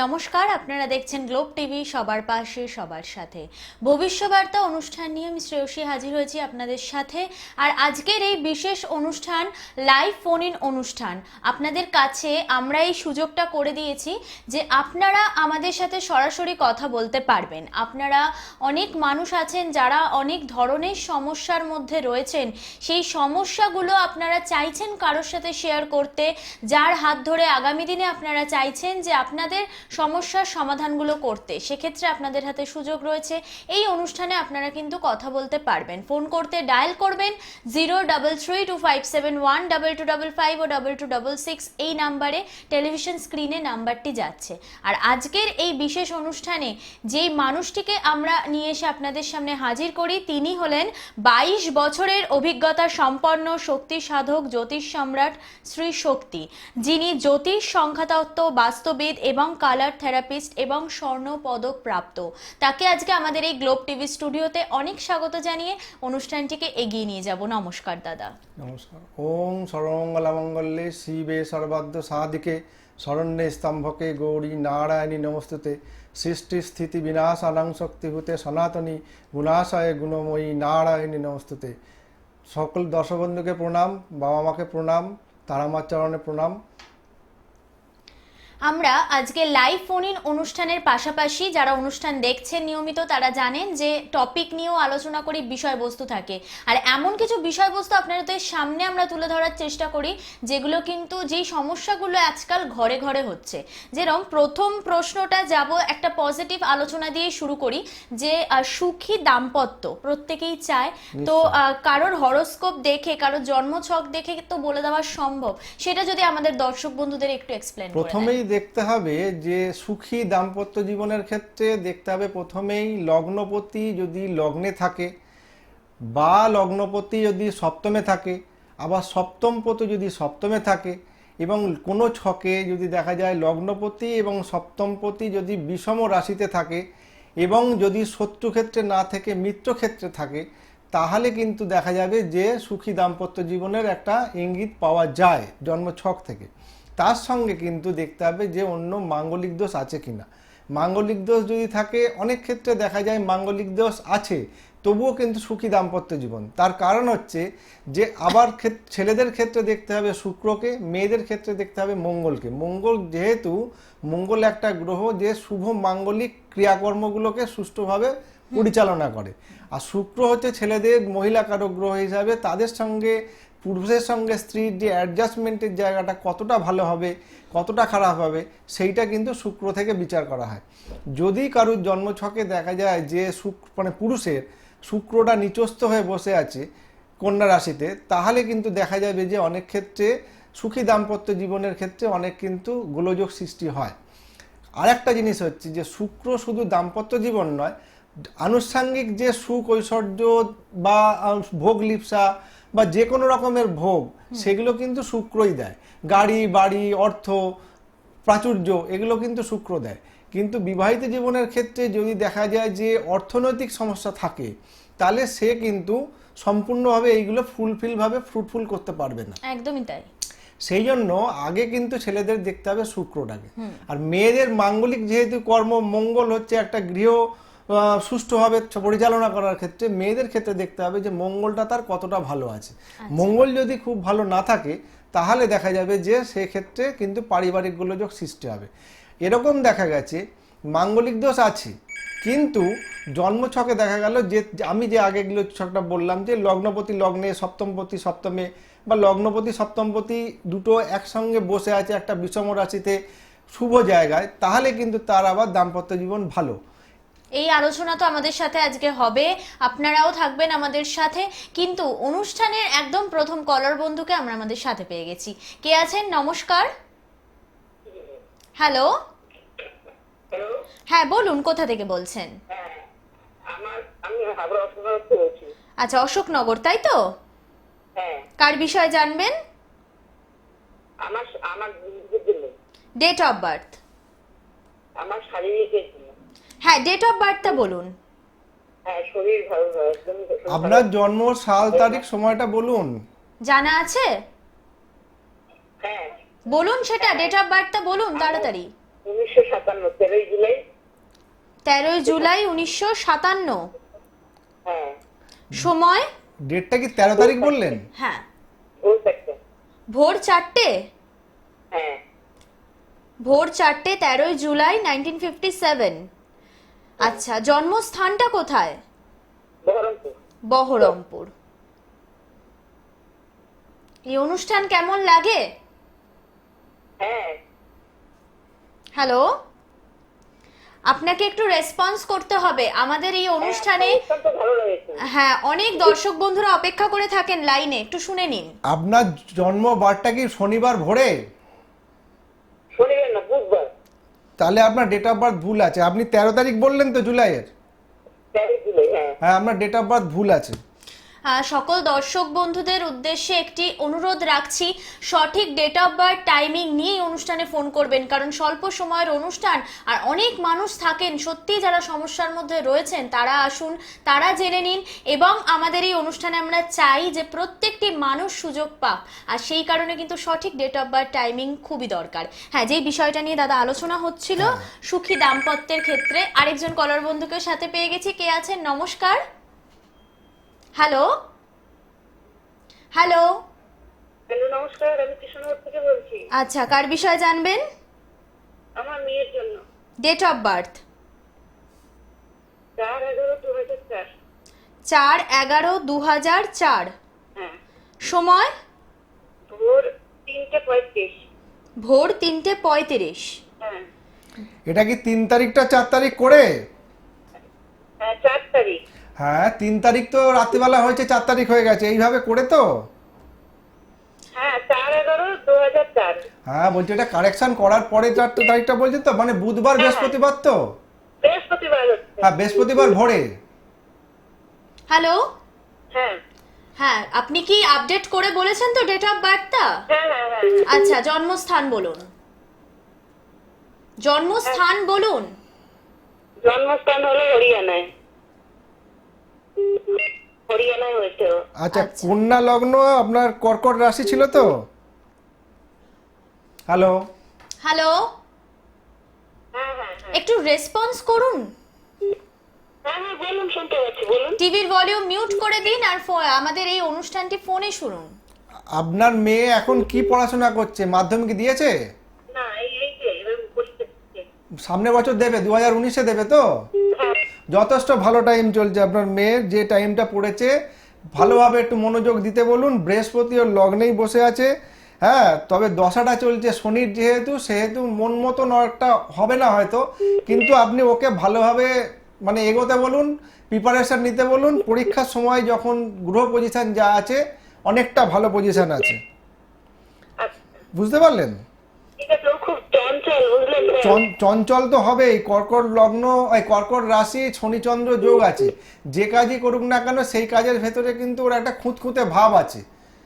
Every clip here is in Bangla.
নমস্কার, আপনারা দেখছেন গ্লোব টিভি, সবার পাশে সবার সাথে। ভবিষ্যবার্তা অনুষ্ঠান নিয়ে আমি শ্রেয়সী হাজির হয়েছি আপনাদের সাথে। আর আজকের এই বিশেষ অনুষ্ঠান লাইভ ফোন ইন অনুষ্ঠান। আপনাদের কাছে আমরা এই সুযোগটা করে দিয়েছি যে আপনারা আমাদের সাথে সরাসরি কথা বলতে পারবেন। আপনারা অনেক মানুষ আছেন যারা অনেক ধরনের সমস্যার মধ্যে রয়েছেন, সেই সমস্যাগুলো আপনারা চাইছেন কারোর সাথে শেয়ার করতে, যার হাত ধরে আগামী দিনে আপনারা চাইছেন যে আপনাদের সমস্যার সমাধানগুলো করতে। সেক্ষেত্রে আপনাদের হাতে সুযোগ রয়েছে, এই অনুষ্ঠানে আপনারা কিন্তু কথা বলতে পারবেন। ফোন করতে ডায়াল করবেন 03325712255 ও 2266 এই নাম্বারে। টেলিভিশন স্ক্রিনে নাম্বারটি যাচ্ছে। আর আজকের এই বিশেষ অনুষ্ঠানে যেই মানুষটিকে আমরা নিয়ে এসে আপনাদের সামনে হাজির করি, তিনি হলেন 22 বছরের অভিজ্ঞতা সম্পন্ন শক্তি সাধক জ্যোতিষ সম্রাট শ্রী শক্তি, যিনি জ্যোতিষ, সংখ্যাতত্ত্ব, বাস্তুবিদ এবং কালার থেরাপিস্ট এবং স্বর্ণ পদক প্রাপ্ত। তাকে আজকে আমাদের এই গ্লোব টিভি স্টুডিওতে অনেক স্বাগত জানিয়ে অনুষ্ঠানটিকে এগিয়ে নিয়ে যাব। নমস্কার দাদা। নমস্কার। ওম সর্বমঙ্গলমঙ্গলে শিবে সর্বাদ্য সাধিকে শরণ্যে স্তম্ভকে গৌরী নারায়ণী নমস্তুতে। সৃষ্টি স্থিতি বিনাশানাং শক্তিভূতে সনাতনী গুণাশয়ে গুণময়ী নারায়ণী নমস্তুতে। সকল দর্শক বন্ধুকে প্রণাম, বাবা মাকে প্রণাম, তারামার চরণে প্রণাম। আমরা আজকে লাইভ ফোন ইন অনুষ্ঠানের পাশাপাশি যারা অনুষ্ঠান দেখছেন নিয়মিত তারা জানেন যে টপিক নিয়েও আলোচনা করি, বিষয়বস্তু থাকে। আর এমন কিছু বিষয়বস্তু আপনাদের সামনে আমরা তুলে ধরার চেষ্টা করি যেগুলো কিন্তু যেই সমস্যাগুলো আজকাল ঘরে ঘরে হচ্ছে। যেরকম প্রথম প্রশ্নটা যাব একটা পজিটিভ আলোচনা দিয়ে শুরু করি, যে সুখী দাম্পত্য প্রত্যেকেই চায়। তো কারোর হরোস্কোপ দেখে, কারোর জন্মছক দেখে তো বলে দেওয়া সম্ভব, সেটা যদি আমাদের দর্শক বন্ধুদের একটু এক্সপ্লেন করে। প্রথমেই দেখতে হবে যে সুখী দাম্পত্য জীবনের ক্ষেত্রে দেখতে হবে প্রথমেই লগ্নপতি যদি লগ্নে থাকে, বা লগ্নপতি যদি সপ্তমে থাকে, আবার সপ্তমপতি যদি সপ্তমে থাকে, এবং কোনো ছকে যদি দেখা যায় লগ্নপতি এবং সপ্তমপতি যদি বিষম রাশিতে থাকে, এবং যদি শত্রু ক্ষেত্রে না থেকে মিত্র ক্ষেত্রে থাকে, তাহলে কিন্তু দেখা যাবে যে সুখী দাম্পত্য জীবনের একটা ইঙ্গিত পাওয়া যায় জন্মছক থেকে। তার সঙ্গে কিন্তু দেখতে হবে যে অন্য মাঙ্গলিক দোষ আছে কিনা। মাঙ্গলিক দোষ যদি থাকে, অনেক ক্ষেত্রে দেখা যায় মাঙ্গলিক দোষ আছে তবুও কিন্তু সুখী দাম্পত্য জীবন। তার কারণ হচ্ছে যে আবার ছেলেদের ক্ষেত্রে দেখতে হবে শুক্রকে, মেয়েদের ক্ষেত্রে দেখতে হবে মঙ্গলকে। মঙ্গল যেহেতু মঙ্গল একটা গ্রহ যে শুভ মাঙ্গলিক ক্রিয়াকর্মগুলোকে সুষ্ঠুভাবে পরিচালনা করে, আর শুক্র হচ্ছে ছেলেদের মহিলা কারক গ্রহ হিসাবে তাদের সঙ্গে পুরুষের সঙ্গে স্ত্রীর যে অ্যাডজাস্টমেন্টের জায়গাটা কতটা ভালো হবে কতটা খারাপ হবে সেইটা কিন্তু শুক্র থেকে বিচার করা হয়। যদি কারুর জন্মছকে দেখা যায় যে মানে পুরুষের শুক্রটা নিচস্থ হয়ে বসে আছে কন্যা রাশিতে, তাহলে কিন্তু দেখা যাবে যে অনেক ক্ষেত্রে সুখী দাম্পত্য জীবনের ক্ষেত্রে অনেক কিন্তু গোলযোগ সৃষ্টি হয়। আর একটা জিনিস হচ্ছে যে শুক্র শুধু দাম্পত্য জীবন নয়, আনুষঙ্গিক যে সুখ ঐশ্বর্য বা ভোগ লিপ্সা বা যে কোনো রকমের ভোগ, সেগুলো কিন্তু শুক্রই দেয়। গাড়ি বাড়ি অর্থ প্রাচুর্য এগুলো কিন্তু শুক্র দেয়। কিন্তু বিবাহিত জীবনের ক্ষেত্রে যদি দেখা যায় যে অর্থনৈতিক সমস্যা থাকে, তাহলে সে কিন্তু সম্পূর্ণভাবে এইগুলো ফ্রুটফুল করতে পারবে না। একদমই তাই। সেই জন্য আগে কিন্তু ছেলেদের দেখতে হবে শুক্রটাকে। আর মেয়েদের মাঙ্গলিক যেহেতু কর্ম, মঙ্গল হচ্ছে একটা গৃহ সুষ্ঠুভাবে পরিচালনা করার ক্ষেত্রে মেয়েদের ক্ষেত্রে দেখতে হবে যে মঙ্গলটা তার কতটা ভালো আছে। মঙ্গল যদি খুব ভালো না থাকে, তাহলে দেখা যাবে যে সেক্ষেত্রে কিন্তু পারিবারিক গোলযোগ সৃষ্টি হবে। এরকম দেখা গেছে মাঙ্গলিক দোষ আছে, কিন্তু জন্মছকে দেখা গেল যে আমি যে আগে ছকটা বললাম যে লগ্নপতি লগ্নে, সপ্তমপতি সপ্তমে, বা লগ্নপতি সপ্তমপতি দুটো একসঙ্গে বসে আছে একটা বিষম রাশিতে শুভ জায়গায়, তাহলে কিন্তু তার আবার দাম্পত্য জীবন ভালো। এই আলোচনা তো আমাদের সাথে আজকে হবে, আপনারাও থাকবেন আমাদের সাথে। কিন্তু অনুষ্ঠানের একদম প্রথম কলার বন্ধুকে আমরা আমাদের সাথে পেয়ে গেছি। কে আছেন? নমস্কার। হ্যালো। হ্যাঁ বলুন, কোথা থেকে বলছেন? আচ্ছা, অশোকনগর, তাই তো? কার বিষয়ে জানবেন? Date of birth. হ্যাঁ, ডেট অফ বার্থটা বলুন। আপনার জন্ম সাল তারিখ সময়টা বলুন। জানা আছে? বলুন সেটা, ডেট অফ বার্থটা বলুন তাড়াতাড়ি। 1957, 13ই জুলাই। 13ই জুলাই 1957। হ্যাঁ, সময়? ডেটটা কি 13 তারিখ বললেন? হ্যাঁ। ভোর 4টে। ভোর 4টে? হ্যাঁ, ভোর 4টে 13ই জুলাই 1957। আচ্ছা, জন্মস্থানটা কোথায়? বহরমপুর। বহরমপুর। এই অনুষ্ঠান কেমন লাগে? হ্যাঁ, হ্যালো, আপনাকে একটু রেসপন্স করতে হবে আমাদের এই অনুষ্ঠানে। অনুষ্ঠান তো ভালো লেগেছে। হ্যাঁ, অনেক দর্শক বন্ধুরা অপেক্ষা করে থাকেন লাইনে, একটু শুনে নিন। আপনার জন্ম বারটা কি শনিবার ভোরে? শনিবার না, বুধবার। তাহলে আপনার ডেট অফ বার্থ ভুল আছে। আপনি 13 তারিখ বললেন তো জুলাইয়ের? 13ই জুলাই। হ্যাঁ, হ্যাঁ, আপনার ডেট অফ বার্থ ভুল আছে। সকল দর্শক বন্ধুদের উদ্দেশ্যে একটি অনুরোধ রাখছি, সঠিক ডেট অফ বার্থ টাইমিং নিয়ে অনুষ্ঠানে ফোন করবেন, কারণ স্বল্প সময়ের অনুষ্ঠান আর অনেক মানুষ থাকেন সত্যি যারা সমস্যার মধ্যে রয়েছেন, তারা আসুন, তারা জেনে নিন। এবং আমাদের এই অনুষ্ঠানে আমরা চাই যে প্রত্যেকটি মানুষ সুযোগ পাক, আর সেই কারণে কিন্তু সঠিক ডেট অফ বার্থ টাইমিং খুবই দরকার। হ্যাঁ, যেই বিষয়টা নিয়ে দাদা আলোচনা হচ্ছিল সুখী দাম্পত্যের ক্ষেত্রে, আরেকজন কলার বন্ধুকে সাথে পেয়ে গেছি। কে আছেন? নমস্কার। Hello hello. হ্যালো, নমস্কার। আমি কৃষ্ণনগর থেকে বলছি। আচ্ছা, কার বিষয়ে জানবেন? আমার মেয়ের জন্য। Date of birth? 4/11/2004। 4/11/2004। হ্যাঁ, সময়? ভোর 3টে 35। ভোর 3টে 35। হ্যাঁ, এটা কি 3 তারিখটা 4 তারিখ করে? হ্যাঁ, 4 তারিখ। হ্যাঁ, 3 তারিখ তো রাত্রিবেলা হয়েছে, 4 তারিখ হয়ে গেছে, এইভাবে করে তো। হ্যাঁ, 4/11/2004। হ্যাঁ, বলছি এটা কারেকশন করার পরে 4 তারিখটা বলছেন তো, মানে বুধবার বৃহস্পতিবার তো? বৃহস্পতিবার হচ্ছে। হ্যাঁ, বৃহস্পতিবার ভোরে। হ্যালো। হ্যাঁ, হ্যাঁ, আপনি কি আপডেট করে বলেছেন তো ডেট অফ বার্থটা? হ্যাঁ, হ্যাঁ, হ্যাঁ। আচ্ছা, জন্মস্থান বলুন। জন্মস্থান বলুন। জন্মস্থান হলো হরিয়ানায়। হরিয়ানায় হয়েছে ও। আচ্ছা, আচ্ছা। কন্যা লগ্ন, আপনার কর্কট রাশি ছিল তো? হ্যালো। হ্যালো, হ্যাঁ, হ্যাঁ, হ্যাঁ। একটু রেসপন্স করুন। হ্যাঁ, হ্যাঁ, বলুন, শুনতে পাচ্ছি, বলুন। টিভির ভলিউম মিউট করে দিন আর আমাদের এই অনুষ্ঠানটি ফোনে শুনুন। আপনার মেয়ে এখন কি পড়াশোনা করছে? মাধ্যমিক দিয়েছে? না, এই যে এবার পরীক্ষা দিচ্ছে। সামনের বছর দেবে, 2019-এ দেবে তো? হ্যাঁ, যথেষ্ট ভালো টাইম চলছে আপনার মেয়ের, যে টাইমটা পড়েছে ভালোভাবে একটু মনোযোগ দিতে বলুন। বৃহস্পতি ওর লগ্নেই বসে আছে। হ্যাঁ, তবে দশাটা চলছে শনির, সেহেতু মন মতন একটা হবে না হয়তো, কিন্তু আপনি ওকে ভালোভাবে মানে এগোতে বলুন, প্রিপারেশন নিতে বলুন। পরীক্ষার সময় যখন গ্রহ পজিশন যা আছে, অনেকটা ভালো পজিশন আছে, আচ্ছা, বুঝতে পারলেন? ঠিক আছে। ও খুব চঞ্চল, বুঝলেন তো? চঞ্চল তো হবেই। কর্কট লগ্ন, কর্কট রাশি, শনিচন্দ্র যোগ আছে। যে কাজই করুক না কেন সেই কাজের ভেতরে কিন্তু ওর একটা খুঁতখুঁতে ভাব আছে,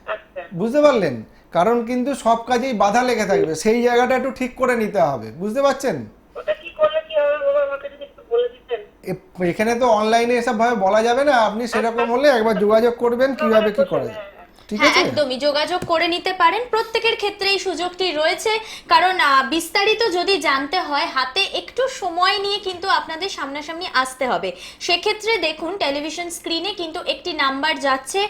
আচ্ছা, বুঝতে পারলেন? কারণ কিন্তু সব কাজেই বাধা লেগে থাকবে, সেই জায়গাটা একটু ঠিক করে নিতে হবে, বুঝতে পারছেন? ওটা কি করলে কি হবে বাবা, আমাকে যদি একটু বলে দিতেন। এখানে তো অনলাইনে এসব ভাবে বলা যাবে না। আপনি সেরকম হলে একবার যোগাযোগ করবেন কিভাবে কি করে, ঠিক হ্যাঁ, আছে? একদমই যোগাযোগ করে নিতে পারেন। প্রত্যেকের ক্ষেত্রে এই সুযোগটি রয়েছে, কারণ বিস্তারিত যদি জানতে হয় হাতে একটু সময় নিয়ে কিন্তু আপনাদের সামনাসামনি আসতে হবে। সেক্ষেত্রে দেখুন টেলিভিশন স্ক্রিনে কিন্তু একটি নাম্বার যাচ্ছে,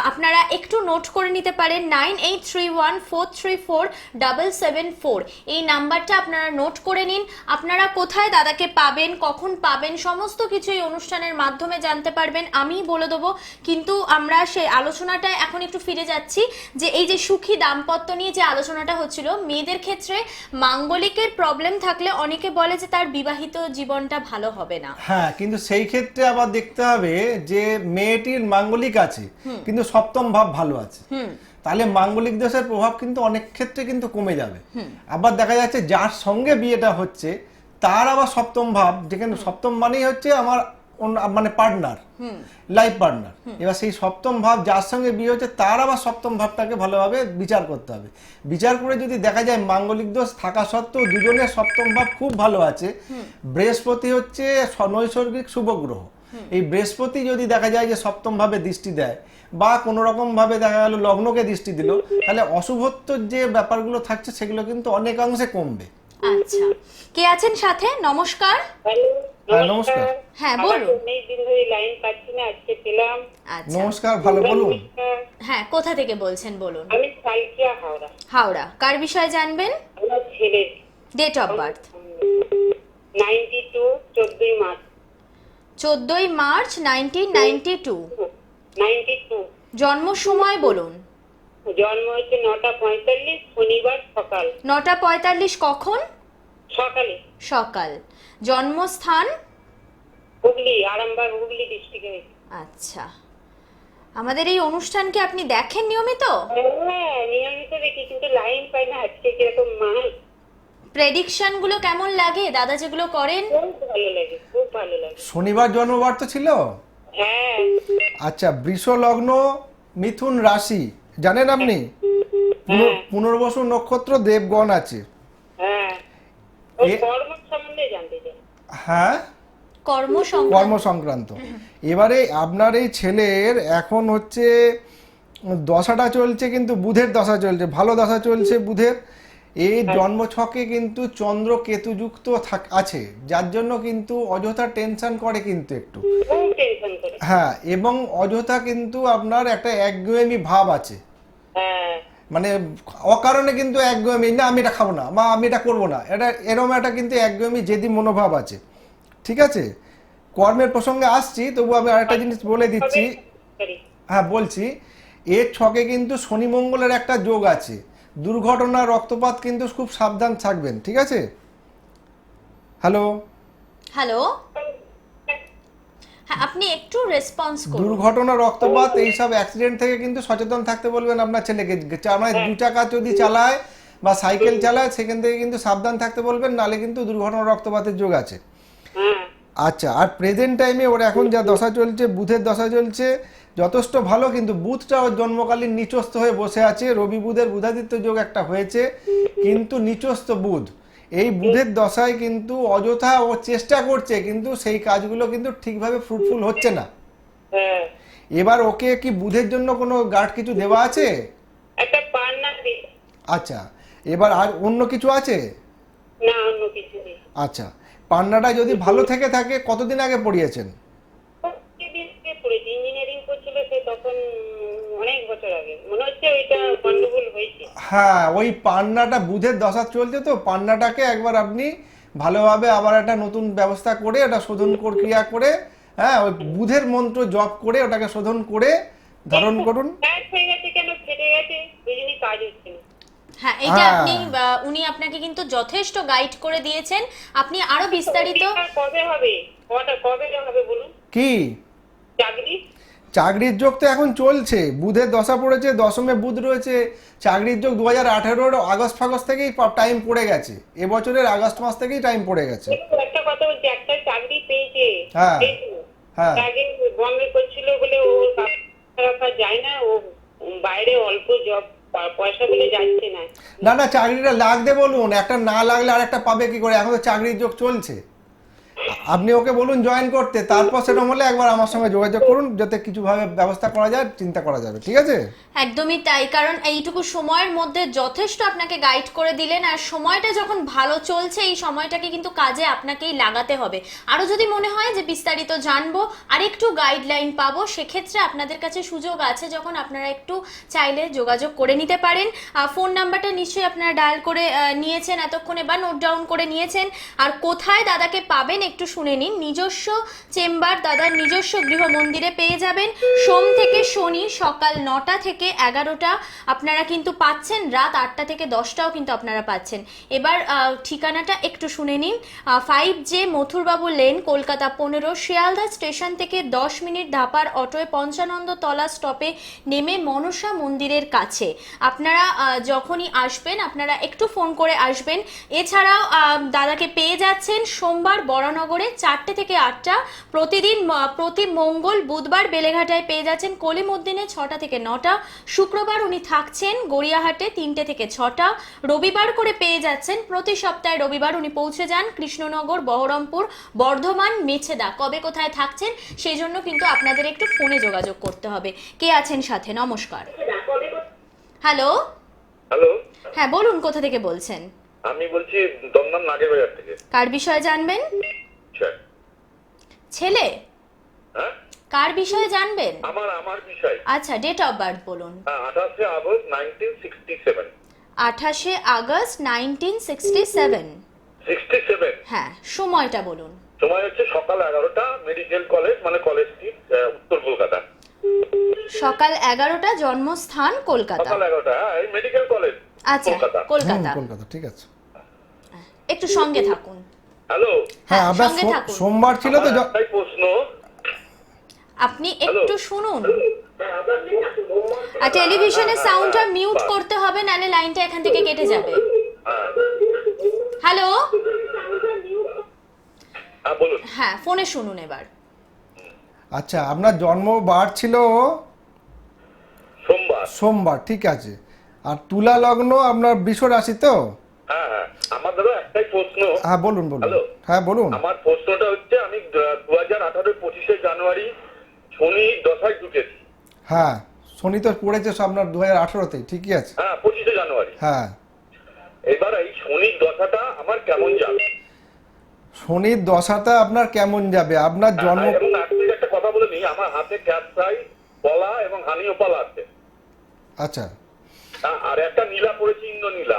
আপনারা একটু নোট করে নিতে পারেন, 9831434774। এই নাম্বারটা আপনারা নোট করে নিন। আপনারা কোথায় দাদাকে পাবেন, কখন পাবেন, সমস্ত কিছু এই অনুষ্ঠানের মাধ্যমে জানতে পারবেন, আমি বলে দেবো। কিন্তু আমরা সেই আলোচনাটা এখন একটু ফিরে যাচ্ছি, যে এই যে সুখী দাম্পত্য নিয়ে যে আলোচনাটা হচ্ছিল, মেয়েদের ক্ষেত্রে মাঙ্গলিকের প্রবলেম থাকলে অনেকে বলে যে তার বিবাহিত জীবনটা ভালো হবে না। হ্যাঁ, কিন্তু সেই ক্ষেত্রে আবার দেখতে হবে যে মেয়েটির মাঙ্গলিক আছে কিন্তু সপ্তম ভাব ভালো আছে, তাহলে মাঙ্গলিক দোষের প্রভাব কিন্তু অনেক ক্ষেত্রে কিন্তু কমে যাবে। আবার দেখা যাচ্ছে যার সঙ্গে বিয়েটা হচ্ছে তার আবার সপ্তম ভাব, যেখানে সপ্তম মানেই হচ্ছে আমার মানে পার্টনার, লাইফ পার্টনার। এবার সেই সপ্তম ভাব যার সঙ্গে বিয়ে হচ্ছে তার আবার সপ্তম ভাবটাকে ভালোভাবে বিচার করতে হবে। বিচার করে যদি দেখা যায় মাঙ্গলিক দোষ থাকা সত্ত্বেও দুজনের সপ্তম ভাব খুব ভালো আছে, বৃহস্পতি হচ্ছে নৈসর্গিক শুভ গ্রহ, এই বৃহস্পতি যদি দেখা যায় যে সপ্তম ভাবে দৃষ্টি দেয় বা কোনো রকম ভাবে দেখা গেল লগ্নকে দৃষ্টি দিল, তাহলে অশুভত্বর যে ব্যাপারগুলো থাকছে সেগুলো কিন্তু অনেকাংশে কমবে। আচ্ছা, কে আছেন সাথে? নমস্কার। হ্যালো, হ্যাঁ, নমস্কার। হ্যাঁ, আমার বলুন। তো অনেক দিন ধরে লাইন পাচ্ছি না, আজকে পেলাম। আচ্ছা, নমস্কার, ভালো বলুন। নমস্কার, হ্যাঁ, কোথা থেকে বলছেন বলুন? আমি সালকিয়া হাওড়া। হাওড়া। কার বিষয়ে জানবেন? আমার ছেলের ডেট অফ বার্থ? 92, 14 মার্চ। 14ই মার্চ 1992। 92। জন্ম সময় বলুন। জন্ম হচ্ছে 9:45, শনিবার সকাল। 9:45 কখন? সকালে। সকাল। জন্মস্থান? হুগলি, আরামবাগ, হুগলি ডিস্ট্রিক্টে। আচ্ছা, আমাদের এই অনুষ্ঠানকে আপনি দেখেন নিয়মিত? হ্যাঁ, নিয়মিত দেখি, কিন্তু লাইন পাই না। আজকে কিরকম মাস। প্রেডিকশন গুলো কেমন লাগে দাদা যেগুলো করেন? খুব ভালো লাগে, খুব ভালো লাগে। শনিবার জন্মবার ছিল। হ্যাঁ, আচ্ছা, বৃষ লগ্ন, মিথুন রাশি, জানেন আপনি? পুনর্বসু নক্ষত্র, দেবগণ আছে। হ্যাঁ। ওর এ- কর্ম সম্বন্ধে জানতে চাই। হ্যাঁ, কর্ম কর্ম সংক্রান্ত। এবারে আপনার এই ছেলের এখন হচ্ছে দশাটা চলছে, কিন্তু বুধের দশা চলছে, ভালো দশা চলছে বুধের। এই জন্মছকে কিন্তু চন্দ্র কেতুযুক্ত আছে, যার জন্য কিন্তু অযথা টেনশন করে কিন্তু একটু। খুব টেনশন করে। হ্যাঁ, এবং অযথা কিন্তু আপনার একটা একগুঁয়েমি ভাব আছে। হ্যাঁ, মানে অকারণে কিন্তু একগুঁয়েমি, না আমি এটা খাবো না বা আমি এটা করবো না, এটা এরকম একটা কিন্তু একগুঁয়েমি জেদি মনোভাব আছে। ঠিক আছে, কর্মের প্রসঙ্গে আসছি, তবু আমি আরেকটা জিনিস বলে দিচ্ছি। করি। হ্যাঁ, বলছি, এর ছকে কিন্তু শনি মঙ্গলের একটা যোগ আছে। দুর্ঘটনা, রক্তপাত কিন্তু খুব সাবধান থাকবেন, ঠিক আছে? হ্যালো? হ্যালো, হ্যাঁ, আপনি একটু রেসপন্স করুন। দুর্ঘটনা, রক্তপাত, এইসব অ্যাক্সিডেন্ট থেকে কিন্তু সচেতন থাকতে বলবেন আপনার ছেলেকে। মানে 2 চাকা যদি চালায় বা সাইকেল চালায়, সেখান থেকে কিন্তু সাবধান থাকতে বলবেন, নালে কিন্তু দুর্ঘটনা, রক্তপাতের যোগ আছে। হ্যাঁ, আচ্ছা, আর প্রেজেন্ট টাইমে ওর এখন যা দশা চলছে, বুধের দশা চলছে, যথেষ্ট ভালো, কিন্তু বুধটা ওর জন্মকালীন নিচস্থ হয়ে বসে আছে। রবি বুধের বুধাদিত্য যোগ একটা হয়েছে, কিন্তু নিচস্থ বুধ। এই বুধের দশায় কিন্তু অযথা ও চেষ্টা করছে, কিন্তু সেই কাজগুলো কিন্তু ঠিকভাবে ফ্রুটফুল হচ্ছে না। হ্যাঁ। এবার ওকে কি বুধের জন্য কোনো গার্ড কিছু দেওয়া আছে? একটা পান্না দিই। আচ্ছা, এবার আর অন্য কিছু আছে? না, অন্য কিছু নেই। আচ্ছা, পান্নাটা যদি ভালো থেকে থাকে, কতদিন আগে পড়িয়েছেন? প্রতিদিন থেকে পড়েছি, ইঞ্জিনিয়ারিং করছিল সে তখন, অনেক বছর আগে। মনে হচ্ছে ওইটা গন্ডগোল হয়েছে। হ্যাঁ, ওই পান্নাটা বুধের দশা চলছে, তো পান্নাটাকে একবার আপনি ভালোভাবে আবার একটা নতুন ব্যবস্থা করে ওটা শোধন ক্রিয়া করে, হ্যাঁ, ওই বুধের মন্ত্র জপ করে ওটাকে শোধন করে ধারণ করুন। কাজ হয়ে গেছে, কেন ফেটে গেছে, ওই জন্যই কাজ হচ্ছে না। হ্যাঁ, এটা হ্যাঁ। আপনি উনি আপনাকে কিন্তু যথেষ্ট গাইড করে দিয়েছেন। আপনি আরো বিস্তারিত পরীক্ষা কবে হবে? কবে হবে বলুন? কি চাকরি? চাকরির যোগ তো এখন চলছে, বুধের দশা পড়েছে, দশমে বুধ রয়েছে। চাকরির যোগ 2018 আগস্ট ফাগস্ট থেকেই টাইম পড়ে গেছে, এবছরের আগস্ট মাস থেকেই টাইম পড়ে গেছে। কিন্তু একটা কথা বলছি, একটা চাকরি পেয়েছে। হ্যাঁ। পেয়েছে। হ্যাঁ। আগে বম্বে করছিল বলে ও রাখা যায় না, ও বাইরে অল্প জব পয়সা বলে যাচ্ছে না। না না, চাকরিটা লাগবে বলুন, একটা না লাগলে আর একটা পাবে কি করে? এখন তো চাকরির যোগ চলছে। আপনি ওকে বলুন জয়েন করতে, তারপর সেরকম হলে একবার আমার সঙ্গে যোগাযোগ করুন, যাতে কিছুভাবে ব্যবস্থা করা যায়, চিন্তা করা যাবে, ঠিক আছে? একদমই তাই, কারণ এইটুকু সময়ের মধ্যে যথেষ্ট আপনাকে গাইড করে দিলেন। আর সময়টা যখন ভালো চলছে, এই সময়টাকে কিন্তু কাজে আপনাকেই লাগাতে হবে। আরও যদি মনে হয় যে বিস্তারিত জানবো আর একটু গাইডলাইন পাবো, সেক্ষেত্রে আপনাদের কাছে সুযোগ আছে, যখন আপনারা একটু চাইলে যোগাযোগ করে নিতে পারেন। ফোন নাম্বারটা নিশ্চয়ই আপনারা ডায়াল করে নিয়েছেন এতক্ষণে, বা নোট ডাউন করে নিয়েছেন। আর কোথায় দাদাকে পাবেন একটু শুনে নিন। নিজস্ব চেম্বার, দাদার নিজস্ব গৃহ মন্দিরে পেয়ে যাবেন। সোম থেকে শনি সকাল 9টা থেকে 11টা আপনারা কিন্তু পাচ্ছেন, রাত 8টা থেকে 10টাও কিন্তু আপনারা পাচ্ছেন। এবার ঠিকানাটা একটু শুনে নিন। 5J Mathurbabu lane, Kolkata 15, Sealdah station থেকে 10 মিনিট ধাপার অটোয় পঞ্চানন্দ তলা স্টপে নেমে মনসা মন্দিরের কাছে। আপনারা যখনই আসবেন, আপনারা একটু ফোন করে আসবেন। এছাড়াও দাদাকে পেয়ে যাচ্ছেন সোমবার বরানগরে 4টে থেকে 8টা, প্রতিদিন প্রতি মঙ্গল বুধবার বেলেঘাটায় পেয়ে যাচ্ছেন কলিমুদ্দিনে 6টা থেকে 9টা, শুক্রবার উনি থাকছেন গড়িয়াহাটে 3টে থেকে 6টা, রবিবার করে পেয়ে যাচ্ছেন প্রতি সপ্তাহে রবিবার উনি পৌঁছে যান কৃষ্ণনগর, বহরমপুর, বর্ধমান, মেছেদা। কবে কোথায় থাকছেন সেই জন্য কিন্তু আপনাদের একটু ফোনে যোগাযোগ করতে হবে। কে আছেন সাথে? নমস্কার। হ্যালো, হ্যালো, হ্যাঁ বলুন, কোথা থেকে বলছেন? আমি বলছি দমদম নাগেরবাজার থেকে। কার বিষয়ে জানবেন? স্যার। ছেলে? হ্যাঁ, কার বিষয়ে জানবেন? আমার বিষয়। আচ্ছা, ডেট অফ বার্থ বলুন। 28 আগস্ট 1967। 28 আগস্ট 1967। 67। হ্যাঁ, সময়টা বলুন। সময় হচ্ছে সকাল 11টা, মেডিকেল কলেজ মানে কলেজ স্ট্রিট, উত্তর কলকাতা। সকাল 11টা, জন্মস্থান কলকাতা। সকাল 11টা, হ্যাঁ, এই মেডিকেল কলেজ আচ্ছা, কলকাতা। কলকাতা। কলকাতা, ঠিক আছে। একটু সঙ্গে থাকুন। হ্যালো। হ্যাঁ, আপনার সঙ্গে থাকুন। সোমবার ছিল তো আমার একটাই প্রশ্ন। আপনি একটু শুনুন। আর টেলিভিশনের সাউন্ডটা মিউট করতে হবে, নালে লাইনটা এখান থেকে কেটে যাবে। হ্যাঁ, হ্যালো? হ্যাঁ, বলুন। হ্যাঁ, ফোনে শুনুন এবার। আচ্ছা, আপনার বার ছিল সোমবার। সোমবার, ঠিক আছে। আর তুলা লগ্ন আপনার বৃষ রাশি তো? হ্যাঁ, হ্যাঁ, আমার দাদা একটাই প্রশ্ন। হ্যাঁ, বলুন বলুন। হ্যালো। হ্যাঁ, বলুন। আমার প্রশ্নটা হচ্ছে, আমি 2018 25শে জানুয়ারি শনি দশায় ঢুকেছি। হ্যাঁ, শনি তো পড়েছে আপনার 2018-তে, ঠিকই আছে। হ্যাঁ, 25শে জানুয়ারি। হ্যাঁ, এবার এই শনির দশাটা আমার কেমন যাবে? শনির দশাটা আপনার কেমন যাবে? আপনার জন্ম এবং আপনি একটা কথা বলে নিই, আমার হাতে ক্যাপসাই, পলা এবং হানিওপালা আছে। আচ্ছা। আর একটা নীলা পড়েছি, ইন্দ্র নীলা।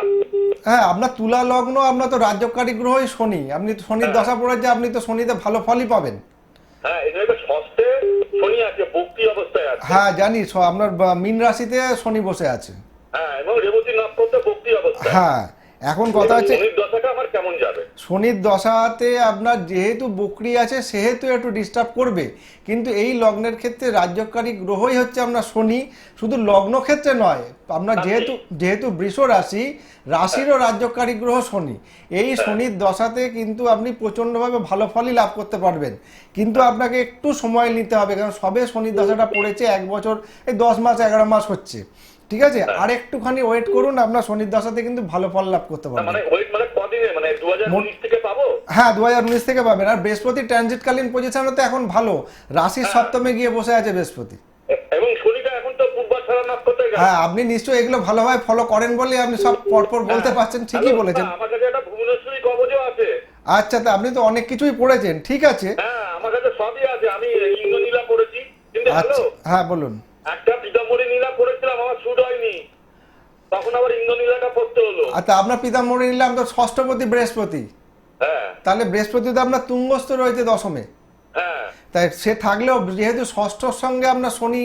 হ্যাঁ, আপনার তুলা লগ্ন, আপনার তো রাজ্যকারী গ্রহই শনি। আপনি তো শনির দশা পড়েছে, আপনি তো শনিতে ভালো ফলই পাবেন। হ্যাঁ, এটা ষষ্ঠে শনি আছে, ভক্তি অবস্থায় আছে। হ্যাঁ, জানি। আপনার মীন রাশিতে শনি বসে আছে। হ্যাঁ, এবং রেবতী নক্ষত্রে ভক্তি অবস্থায়। হ্যাঁ, এখন কথা হচ্ছে শনির দশাটা আমার কেমন যাবে? শনির দশাতে আপনার যেহেতু বকরি আছে সেহেতু একটু ডিস্টার্ব করবে, কিন্তু এই লগ্নের ক্ষেত্রে রাজ্যকারী গ্রহই হচ্ছে আপনার শনি। শুধু লগ্ন ক্ষেত্রে নয়, আপনার যেহেতু বৃষ রাশি, রাশিরও রাজ্যকারী গ্রহ শনি। এই শনির দশাতে কিন্তু আপনি প্রচণ্ডভাবে ভালো ফলই লাভ করতে পারবেন, কিন্তু আপনাকে একটু সময় নিতে হবে, কারণ সবে শনির দশাটা পড়েছে, 1 বছর এই 10 মাস 11 মাস হচ্ছে, ঠিক আছে? আর একটুখানি ওয়েট করুন, আপনার শনির দশাতে কিন্তু ভালো ফল লাভ করতে পারবেন। মানে ওয়েট মানে কদিনে, মানে 2019 থেকে পাবো? হ্যাঁ, 2019 থেকে পাবেন। আর বৃহস্পতি ট্রানজিটকালীন পজিশনে তো এখন ভালো, রাশির সপ্তমে গিয়ে বসে আছে বৃহস্পতি। এবং শনিটা এখন তো পূর্বাষাঢ়া নক্ষত্রে গেছে। হ্যাঁ, আপনি নিশ্চয়ই এগুলো ভালোভাবে ফলো করেন বলে আপনি সব পরপর বলতে পারছেন, ঠিকই বলেছেন। আমার কাছে একটা ভুবনেশ্বরী কবজও আছে। আচ্ছা, তা আপনি তো অনেক কিছুই পড়েছেন, ঠিক আছে। হ্যাঁ, আমার কাছে সবই আছে। আমি ইন্দ্রনীলা পড়েছি, কিন্তু হ্যালো, আচ্ছা, হ্যাঁ বলুন। একটা পিতাম্বরী নীলা পড়েছিলাম, আমার শুট হয়নি, তখন আবার ইন্দ্রনীলাটা পড়তে হলো। আচ্ছা, আপনার পিতাম্বরী নিলাম তো ষষ্ঠপতি বৃহস্পতি, হ্যাঁ, তাহলে বৃহস্পতি তো আপনার তুঙ্গস্থ রয়েছে দশমে। হ্যাঁ, তাই সে থাকলেও যেহেতু ষষ্ঠর সঙ্গে আপনার শনি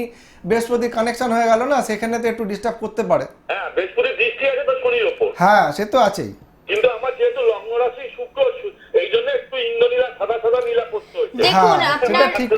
বৃহস্পতি কানেকশন হয়ে গেল না, সেখানে তো একটু ডিস্টার্ব করতে পারে। হ্যাঁ, বৃহস্পতির দৃষ্টি আছে তো শনির ওপর। হ্যাঁ, সে তো আছেই। কিন্তু আমার যেহেতু লগ্ন রাশি শুক্র, এই জন্য একটু ইন্দ্রনীলা সাদা সাদা নীলা পড়তে হচ্ছে। দেখুন, হ্যাঁ, আপনার সেটা ঠিক।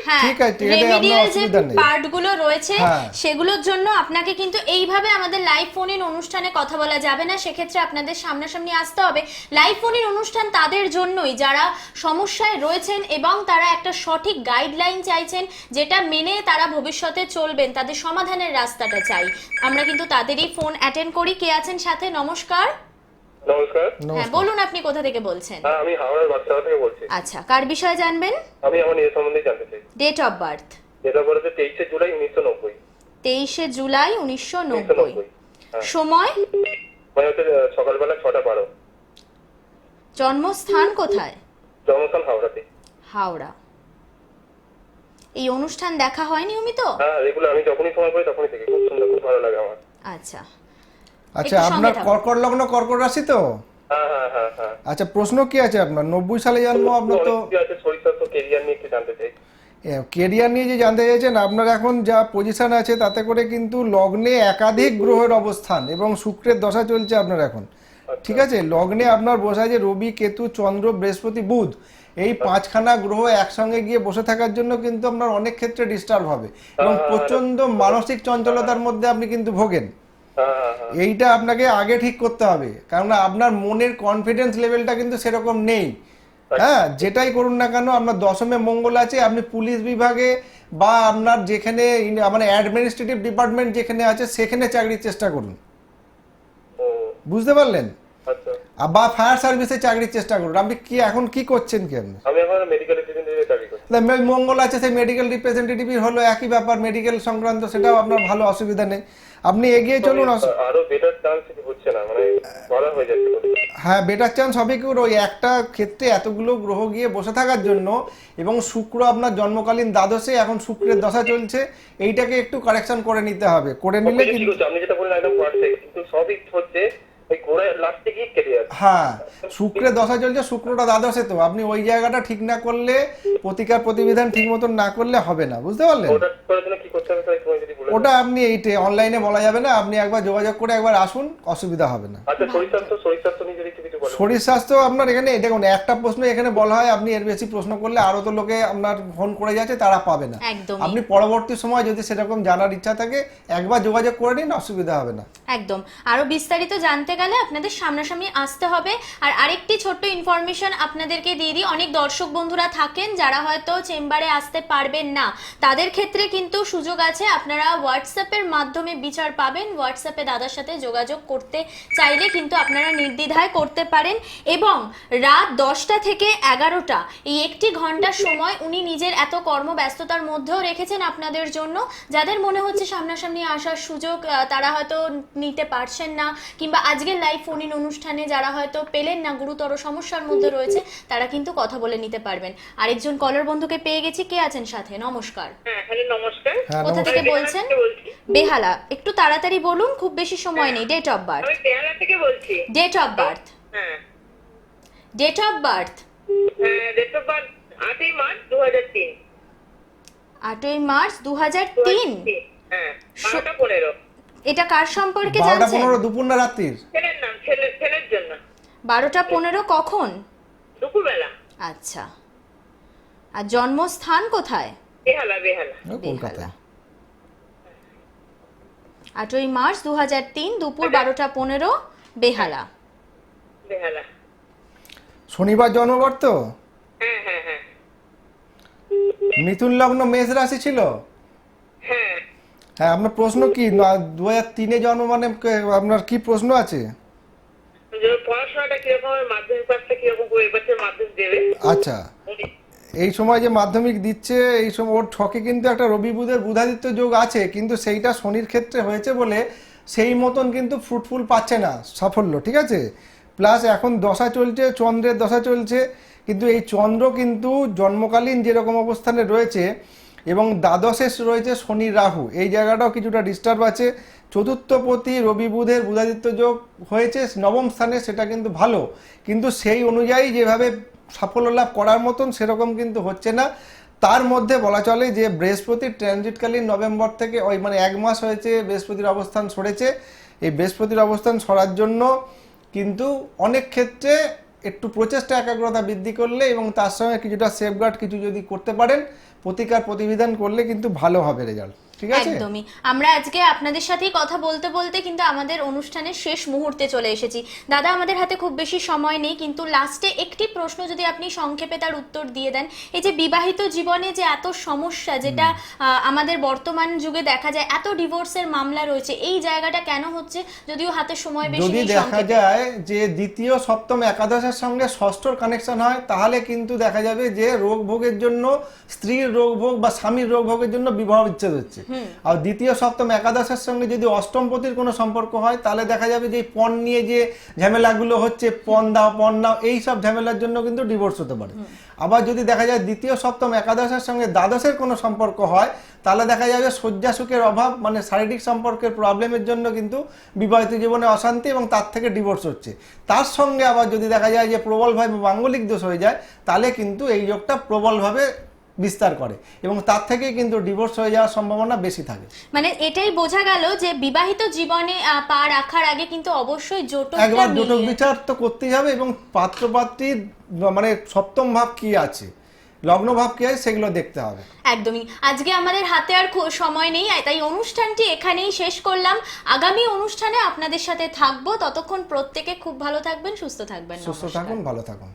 হ্যাঁ, ঠিক আছে, ঠিক আছে, রেমিডিয়াল আপনার যে অসুবিধা নেই। পার্টগুলো রয়েছে হ্যাঁ। সেগুলোর জন্য আপনাকে কিন্তু এইভাবে আমাদের লাইভ ফোন ইন অনুষ্ঠানে কথা বলা যাবে না, সেক্ষেত্রে আপনাদের সামনাসামনি আসতে হবে। লাইভ ফোন ইন অনুষ্ঠান তাদের জন্যই যারা সমস্যায় রয়েছেন এবং তারা একটা সঠিক গাইডলাইন চাইছেন, যেটা মেনে তারা ভবিষ্যতে চলবেন, তাদের সমাধানের রাস্তাটা চাই। আমরা কিন্তু তাদেরই ফোন অ্যাটেন্ড করি। কে আছেন সাথে? নমস্কার। নমস্কার। হ্যাঁ, বলুন আপনি কোথা থেকে বলছেন? হ্যাঁ, আমি হাওড়ার বাচ্চারা থেকে বলছি। আচ্ছা, কার বিষয়ে জানবেন? আমি আমার নিজের সম্বন্ধে জানতে চাই। Date of birth? যেটা বলেছে 23শে জুলাই 1990। 23শে জুলাই 1990। হ্যাঁ। সময়? মানে হচ্ছে সকালবেলা 6:12। জন্মস্থান কোথায়? জন্মস্থান হাওড়াতে। হাওড়া। এই অনুষ্ঠান দেখা হয় নিয়মিত? হ্যাঁ, রেগুলার আমি যখনই সময় পাই তখনই থেকে, খুব সুন্দর, খুব ভালো লাগে আমার। আচ্ছা। আচ্ছা, একটু সঙ্গে আপনার থাকুন। কর্কট লগ্ন কর্কট রাশি তো? হ্যাঁ, হ্যাঁ, হ্যাঁ, হ্যাঁ। আচ্ছা, প্রশ্ন কি আছে আপনার? 90 সালে জন্ম আপনার তো। অনেক কিছু আছে, শরীর স্বাস্থ্য, কেরিয়ার নিয়ে একটু জানতে চাই। কেরিয়ার নিয়ে যে জানতে চাইছেন, আপনার এখন যা পজিশন আছে তাতে করে কিন্তু লগ্নে একাধিক গ্রহের অবস্থান এবং শুক্রের দশা চলছে আপনার এখন, ঠিক আছে? লগ্নে আপনার বসে আছে রবি, কেতু, চন্দ্র, বৃহস্পতি, বুধ, এই 5খানা গ্রহ একসঙ্গে গিয়ে বসে থাকার জন্য কিন্তু আপনার অনেক ক্ষেত্রে ডিস্টার্ব হবে এবং প্রচন্ড মানসিক চঞ্চলতার মধ্যে আপনি কিন্তু ভোগেন। হ্যাঁ, হ্যাঁ, হ্যাঁ। এইটা আপনাকে আগে ঠিক করতে হবে, কারণ আপনার মনের কনফিডেন্স লেভেলটা কিন্তু সেরকম নেই। হ্যাঁ, যেটাই করুন না কেন, আপনার দশমে মঙ্গল আছে, আপনি পুলিশ বিভাগে বা আপনার যেখানে মানে অ্যাডমিনিস্ট্রেটিভ ডিপার্টমেন্ট যেখানে আছে সেখানে চাকরির চেষ্টা করুন, ও, বুঝতে পারলেন? আচ্ছা। বা ফায়ার সার্ভিসে চাকরির চেষ্টা করুন। আপনি কি এখন কি করছেন কি আপনি? আমি এখন মেডিকেল রিপ্রেজেন্টেটিভে চাকরি করছি। মঙ্গল আছে, সেই মেডিকেল রিপ্রেজেন্টেটিভ হলো একই ব্যাপার, মেডিকেল সংক্রান্ত, সেটাও আপনার ভালো, অসুবিধা নেই, আপনি এগিয়ে চলুন। আরো বেটার চান্স কি হচ্ছে না, মানে বলা হয়ে যাচ্ছে। হ্যাঁ, বেটার চান্স হবে কি, ওই একটা ক্ষেত্রে এতগুলো গ্রহ গিয়ে বসে থাকার জন্য, এবং শুক্র আপনার জন্মকালীন দ্বাদশে, এখন শুক্রের দশা চলছে, এইটাকে একটু কারেকশন করে নিতে হবে, করে নিলে কিন্তু আপনি যেটা বললেন একদম পারফেক্ট, কিন্তু সবই হচ্ছে ওই গোড়ায় লাস্টে গিয়ে কেটে যাচ্ছে। হ্যাঁ, শুক্রের দশা চলছে, শুক্রটা দ্বাদশে, তো আপনি ওই জায়গাটা ঠিক না করলে, প্রতিকার প্রতিবিধান ঠিক মতন না করলে হবে না, বুঝতে পারলেন? ওটা করার জন্য কি করতে হবে স্যার, একটু যদি বলেন। ওটা আপনি এইটে অনলাইনে বলা যাবে না, আপনি একবার যোগাযোগ করে একবার আসুন, অসুবিধা হবে না। আচ্ছা, শরীর স্বাস্থ্য নিয়ে যদি কিছু বলেন। শরীর স্বাস্থ্য আপনার এখানে দেখুন, একটা প্রশ্ন এখানে বলা হয়, আপনি এর বেশি প্রশ্ন করলে আরো তো লোকে আপনার ফোন করে যাচ্ছে, তারা পাবে না। একদমই। আপনি পরবর্তী সময় যদি সেরকম জানার ইচ্ছা থাকে, একবার যোগাযোগ করে নিন, অসুবিধা হবে না। একদম। আরো বিস্তারিত জানতে গেলে আপনাদের সামনাসামনি আসতে হবে। আর আরেকটি ছোট্ট ইনফরমেশন আপনাদেরকে দিয়ে দিই, অনেক দর্শক বন্ধুরা থাকেন যারা হয়তো চেম্বারে আসতে পারবেন না, তাদের ক্ষেত্রে কিন্তু সুযোগ আছে, আপনারা হোয়াটসঅ্যাপের মাধ্যমে বিচার পাবেন। হোয়াটসঅ্যাপে দাদার সাথে যোগাযোগ করতে চাইলে কিন্তু আপনারা নির্দ্বিধায় করতে পারেন, এবং রাত 10টা থেকে 11টা এই একটি ঘন্টার সময় উনি নিজের এত কর্মব্যস্ততার মধ্যেও রেখেছেন আপনাদের জন্য। যাদের মনে হচ্ছে সামনাসামনি আসার সুযোগ তারা হয়তো নিতে পারছেন না, কিংবা আজকের লাইভ ফোন ইন অনুষ্ঠানে যারা হয়তো পেলেন না, গুরুতর সমস্যার মধ্যে রয়েছে, তারা কিন্তু কথা বলে নিতে পারবেন। আরেকজন কলার বন্ধুকে পেয়ে গেছি, কে আছেন সাথে? নমস্কার। হ্যাঁ, হ্যালো, নমস্কার। হ্যাঁ, কোথা থেকে বলছেন? বেহালা। একটু তাড়াতাড়ি বলুন, খুব বেশি সময় নেই। Date of birth. আমি বেহালা থেকে বলছি। Date of birth. হ্যাঁ, date of birth. Date of birth 8ই মার্চ 2003। 8ই মার্চ 2003। হ্যাঁ, 12:15। এটা কার সম্পর্কে 12টা জানছেন? 15 দুপুর না রাত্রির? ছেলের নাম, ছেলের জন্য। 12:15 কখন? দুপুরবেলা। আচ্ছা। আর জন্মস্থান কোথায়? বেহালা। কলকাতায়। 8ই মার্চ 2003 দুপুর 12:15 বেহালা। শনিবার জন্মবার তো? হ্যাঁ হ্যাঁ হ্যাঁ মিথুন লগ্ন, মেষ রাশি ছিল। হ্যাঁ। হ্যাঁ, আপনার প্রশ্ন কি? 2003-এ জন্ম, মানে আপনার কি প্রশ্ন আছে? যে পড়াশোনাটা কিরকম, মাধ্যমিক পাসটা কিরকম করে এবছর মাধ্যমিক দেবে? আচ্ছা, এই সময় যে মাধ্যমিক দিচ্ছে, এই সময় ওর ছকে কিন্তু একটা রবি বুধের বুধাদিত্য যোগ আছে, কিন্তু সেইটা শনির ক্ষেত্রে হয়েছে বলে সেই মতন কিন্তু ফ্রুটফুল পাচ্ছে না সাফল্য, ঠিক আছে? প্লাস এখন দশা চলছে, চন্দ্রের দশা চলছে, কিন্তু এই চন্দ্র কিন্তু জন্মকালীন যেরকম অবস্থানে রয়েছে, এবং দ্বাদশে রয়েছে শনি রাহু, এই জায়গাটাও কিছুটা ডিস্টার্ব আছে। চতুর্থপতি রবি বুধের বুধাদিত্য যোগ হয়েছে নবম স্থানে, সেটা কিন্তু ভালো, কিন্তু সেই অনুযায়ী যেভাবে সাফল্য লাভ করার মতন সেরকম কিন্তু হচ্ছে না। তার মধ্যে বলা চলে যে বৃহস্পতির ট্রানজিটকালীন নভেম্বর থেকে ওই মানে 1 মাস হয়েছে বৃহস্পতির অবস্থান সরেছে। এই বৃহস্পতির অবস্থান সরার জন্য কিন্তু অনেক ক্ষেত্রে একটু প্রচেষ্টা, একাগ্রতা বৃদ্ধি করলে এবং তার সঙ্গে কিছুটা সেফগার্ড কিছু যদি করতে পারেন, প্রতিকার প্রতিবিধান করলে কিন্তু ভালো হবে রেজাল্ট, ঠিক আছে? একদমই। আমরা আজকে আপনাদের সাথেই কথা বলতে বলতে কিন্তু আমাদের অনুষ্ঠানের শেষ মুহূর্তে চলে এসেছি। দাদা, আমাদের হাতে খুব বেশি সময় নেই, কিন্তু লাস্টে একটি প্রশ্ন যদি আপনি সংক্ষেপে তার উত্তর দিয়ে দেন। এই যে বিবাহিত জীবনে যে এত সমস্যা, যেটা আমাদের বর্তমান যুগে দেখা যায়, এত ডিভোর্সের মামলা রয়েছে, এই জায়গাটা কেন হচ্ছে? যদিও হাতে সময় বেশি যদি নেই, দেখা সংক্ষেপে। যায় যে দ্বিতীয় সপ্তম একাদশের সঙ্গে ষষ্ঠর কানেকশন হয়, তাহলে কিন্তু দেখা যাবে যে রোগ ভোগের জন্য, স্ত্রীর রোগ ভোগ বা স্বামীর রোগ ভোগের জন্য বিবাহ বিচ্ছেদ হচ্ছে। আর দ্বিতীয় সপ্তম একাদশের সঙ্গে যদি অষ্টমপতির কোনো সম্পর্ক হয়, তাহলে দেখা যাবে যে পণ নিয়ে যে ঝামেলাগুলো হচ্ছে, পণ দাও এই সব ঝামেলার জন্য কিন্তু ডিভোর্স হতে পারে। আবার যদি দেখা যায় দ্বিতীয় সপ্তম একাদশের সঙ্গে দ্বাদশের কোনো সম্পর্ক হয়, তাহলে দেখা যাবে শয্যা সুখের অভাব, মানে শারীরিক সম্পর্কের প্রবলেমের জন্য কিন্তু বিবাহিত জীবনে অশান্তি এবং তার থেকে ডিভোর্স হচ্ছে। তার সঙ্গে আবার যদি দেখা যায় যে প্রবলভাবে মাঙ্গলিক দোষ হয়ে যায়, তাহলে কিন্তু এই যোগটা প্রবলভাবে বিস্তার করে এবং তার থেকে কিন্তু ডিভোর্স হয়ে যাওয়ার সম্ভাবনা বেশি থাকে। মানে এটাই বোঝা গেল যে বিবাহিত জীবনে পা রাখার আগে কিন্তু অবশ্যই একবার জটক বিচার তো করতেই হবে, এবং পাত্রপাত্রীর মানে সপ্তম ভাব কি আছে, লগ্ন ভাব কি আছে, সেগুলো দেখতে হবে। একদমই। আজকে আমাদের হাতে আর সময় নেই, তাই অনুষ্ঠানটি এখানেই শেষ করলাম। আগামী অনুষ্ঠানে আপনাদের সাথে থাকবো। ততক্ষণ প্রত্যেকে খুব ভালো থাকবেন, সুস্থ থাকবেন। সুস্থ থাকুন, ভালো থাকুন।